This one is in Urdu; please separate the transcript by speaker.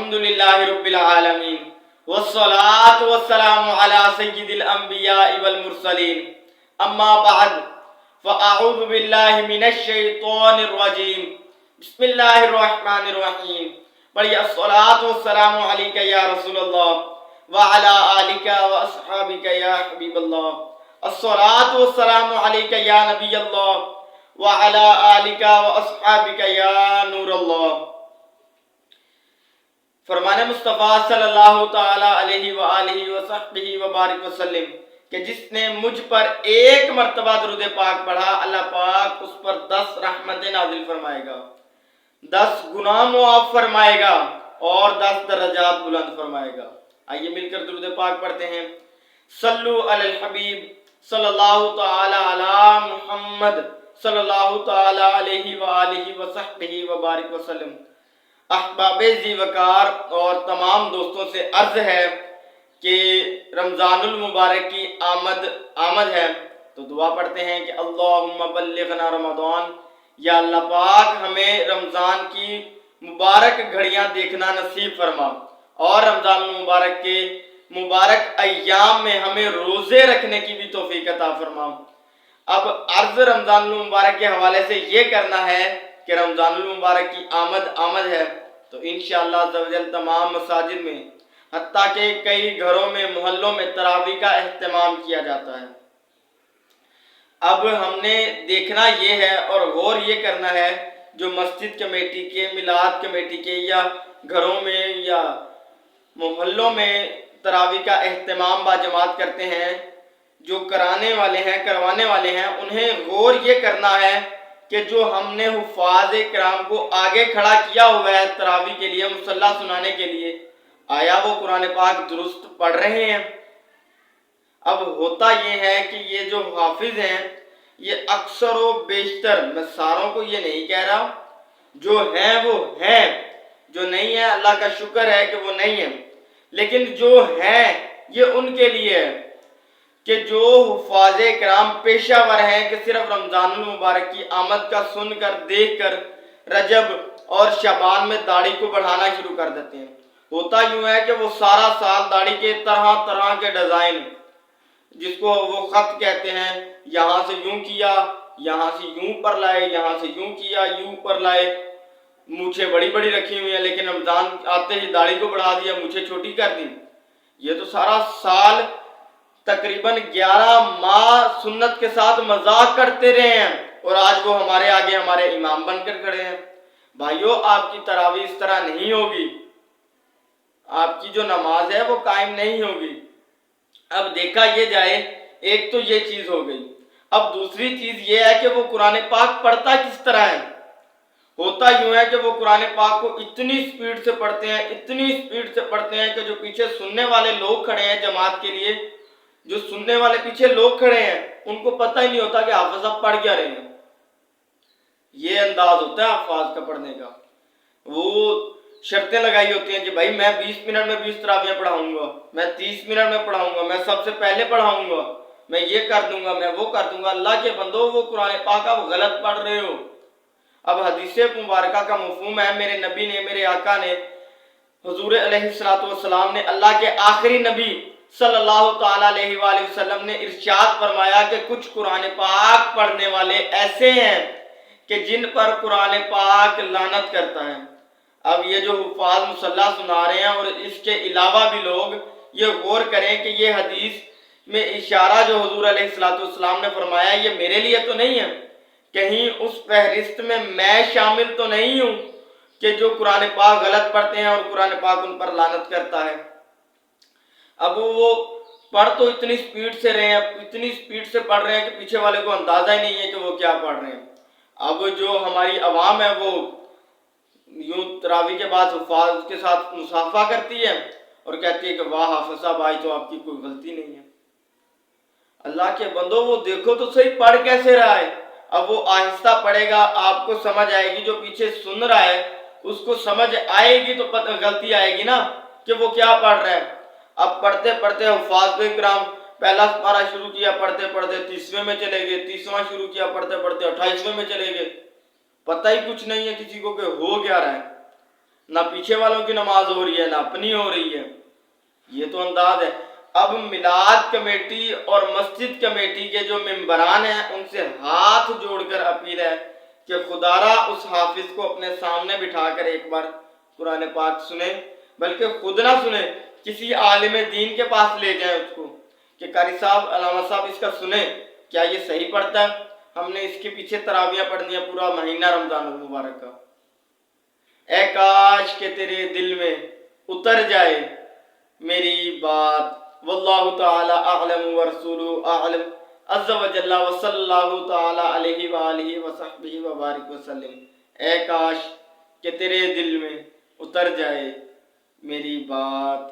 Speaker 1: الحمدللہ رب العالمین والصلاة والسلام علی سید الانبیاء والمرسلین اما بعد فاعوذ باللہ من الشیطان الرجیم بسم اللہ الرحمن الرحیم پڑھئے الصلاة والسلام علیکہ یا رسول اللہ وعلا آلکہ واصحابکہ یا حبیب اللہ الصلاة والسلام علیکہ یا نبی اللہ وعلا آلکہ واصحابکہ یا نور اللہ۔ فرمان مصطفیٰ صلی اللہ تعالی علیہ وآلہ وصحبہ وبارک وسلم کہ جس نے مجھ پر ایک مرتبہ درود پاک پڑھا اللہ پاک اس پر 10 رحمتیں نازل فرمائے گا، 10 گناہ معاف فرمائے گا اور 10 درجات بلند فرمائے گا۔ آئیے مل کر درود پاک پڑھتے ہیں۔ صلو علی الحبیب صلی اللہ تعالی علی محمد صلی اللہ تعالی علیہ وآلہ وصحبہ وبارک وسلم۔ احباب ذی وقار اور تمام دوستوں سے عرض ہے کہ رمضان المبارک کی آمد ہے، تو دعا پڑھتے ہیں کہ اللہم بلغنا رمضان، یا اللہ پاک ہمیں رمضان کی مبارک گھڑیاں دیکھنا نصیب فرما اور رمضان المبارک کے مبارک ایام میں ہمیں روزے رکھنے کی بھی توفیق عطا فرما۔ اب عرض رمضان المبارک کے حوالے سے یہ کرنا ہے کہ رمضان المبارک کی آمد ہے، تو انشاءاللہ عزوجل تمام مساجد میں حتیٰ کہ کئی گھروں میں محلوں میں تراویح کا اہتمام کیا جاتا ہے۔ اب ہم نے دیکھنا یہ ہے اور غور یہ کرنا ہے جو مسجد کمیٹی کے، میلاد کمیٹی کے یا گھروں میں یا محلوں میں تراویح کا اہتمام باجماعت کرتے ہیں، جو کروانے والے ہیں، انہیں غور یہ کرنا ہے کہ جو ہم نے حفاظ کرام کو آگے کھڑا کیا ہوا ہے تراویح کے لیے، مصلی سنانے کے لیے، آیا وہ قرآن پاک درست پڑھ رہے ہیں؟ اب ہوتا یہ ہے کہ یہ جو حافظ ہیں یہ اکثر و بیشتر، میں ساروں کو یہ نہیں کہہ رہا، جو ہیں وہ ہیں، جو نہیں ہے اللہ کا شکر ہے کہ وہ نہیں ہیں، لیکن جو ہیں یہ ان کے لیے ہے کہ جو حفاظ کرام پیشہ ور ہیں کہ صرف رمضان المبارک کی آمد کا سن کر دیکھ کر رجب اور شعبان میں داڑھی کو بڑھانا شروع کر دیتے ہیں۔ ہوتا یوں ہے کہ وہ سارا سال داڑھی کے طرح طرح کے ڈیزائن، جس کو وہ خط کہتے ہیں، یہاں سے یوں کیا، یہاں سے یوں پر لائے، یہاں سے یوں کیا، یوں پر لائے، مونچھیں بڑی بڑی رکھی ہوئی ہیں، لیکن رمضان آتے ہی داڑھی کو بڑھا دیا، مونچھیں چھوٹی کر دی۔ یہ تو سارا سال تقریباً 11 ماہ سنت کے ساتھ مذاق کرتے رہے ہیں، اور آج وہ ہمارے آگے ہمارے امام بن کر کھڑے ہیں۔ بھائیو، آپ کی تراویح اس طرح نہیں ہوگی، آپ کی جو نماز ہے وہ قائم نہیں ہوگی۔ اب دیکھا یہ جائے، ایک تو یہ چیز ہو گئی، اب دوسری چیز یہ ہے کہ وہ قرآن پاک پڑھتا کس طرح ہے۔ ہوتا یوں ہے کہ وہ قرآن پاک کو اتنی سپیڈ سے پڑھتے ہیں، اتنی سپیڈ سے پڑھتے ہیں کہ جو پیچھے سننے والے لوگ کھڑے ہیں جماعت کے لیے، جو سننے والے پیچھے لوگ کھڑے ہیں، ان کو پتہ ہی نہیں ہوتا کہ حافظ صاحب پڑھ کیا رہے ہیں۔ یہ انداز ہوتا ہے حفاظ کا پڑھنے کا۔ وہ شرطیں لگائی ہوتی ہیں کہ بھائی میں 20 منٹ میں 20 تراویح پڑھاؤں گا، میں 30 منٹ میں پڑھاؤں گا، میں سب سے پہلے پڑھاؤں گا، میں یہ کر دوں گا، میں وہ کر دوں گا۔ اللہ کے بندو، وہ قرآن پاک آپ غلط پڑھ رہے ہو۔ اب حدیث مبارکہ کا مفہوم ہے، میرے نبی نے، میرے آقا نے، حضور علیہ السلام نے، اللہ کے آخری نبی صلی اللہ تعالیٰ علیہ وآلہ وسلم نے ارشاد فرمایا کہ کچھ قرآن پاک پڑھنے والے ایسے ہیں کہ جن پر قرآن پاک لعنت کرتا ہے۔ اب یہ جو حفاظ مصلی سنا رہے ہیں اور اس کے علاوہ بھی لوگ یہ غور کریں کہ یہ حدیث میں اشارہ جو حضور علیہ السلام نے فرمایا یہ میرے لیے تو نہیں ہے، کہیں اس فہرست میں شامل تو نہیں ہوں کہ جو قرآن پاک غلط پڑھتے ہیں اور قرآن پاک ان پر لعنت کرتا ہے۔ اب وہ پڑھ تو اتنی سپیڈ سے رہے ہیں، اتنی سپیڈ سے پڑھ رہے ہیں کہ پیچھے والے کو اندازہ ہی نہیں ہے کہ وہ کیا پڑھ رہے ہیں۔ اب جو ہماری عوام ہے وہ یوں تراویح کے بعد حفاظ کے ساتھ مصافحہ کرتی ہے اور کہتی ہے کہ واہ حافظ صاحب، آج تو آپ کی کوئی غلطی نہیں ہے۔ اللہ کے بندو، وہ دیکھو تو صحیح پڑھ کیسے رہا ہے۔ اب وہ آہستہ پڑھے گا، آپ کو سمجھ آئے گی، جو پیچھے سن رہا ہے اس کو سمجھ آئے گی تو غلطی آئے گی نا کہ وہ کیا پڑھ رہا ہے۔ اب پڑھتے پڑھتے حفاظ کرام پہلا پارہ شروع کیا، پڑھتے پڑھتے 30ویں میں چلے گئے، 30واں شروع کیا، پڑھتے پڑھتے 28ویں میں چلے گئے، پتہ ہی کچھ نہیں ہے کسی کو کہ ہو کیا رہا ہے۔ نہ پیچھے والوں کی نماز ہو رہی ہے نہ اپنی ہو رہی ہے. یہ تو انداز ہے. اب میلاد کمیٹی اور مسجد کمیٹی کے جو ممبران ہیں ان سے ہاتھ جوڑ کر اپیل ہے کہ خدارا اس حافظ کو اپنے سامنے بٹھا کر ایک بار قرآن پاک سنیں، بلکہ خود نہ سنیں، کسی عالم دین کے پاس لے جائیں اس کو کہ قاری صاحب، علامہ صاحب اس کا سنیں، کیا یہ صحیح پڑھتا ہے؟ ہم نے اس کے پیچھے تراویح پڑھنی ہے پورا مہینہ رمضان المبارک کا. اے کاش کہ تیرے دل میں اتر جائے میری بات. واللہ تعالی اعلم ورسولہ اعلم عز و جل وصلی اللہ تعالی علیہ وآلہ وصحبہ وبارک وسلم. اے کاش کہ تیرے دل میں اتر جائے میری بات.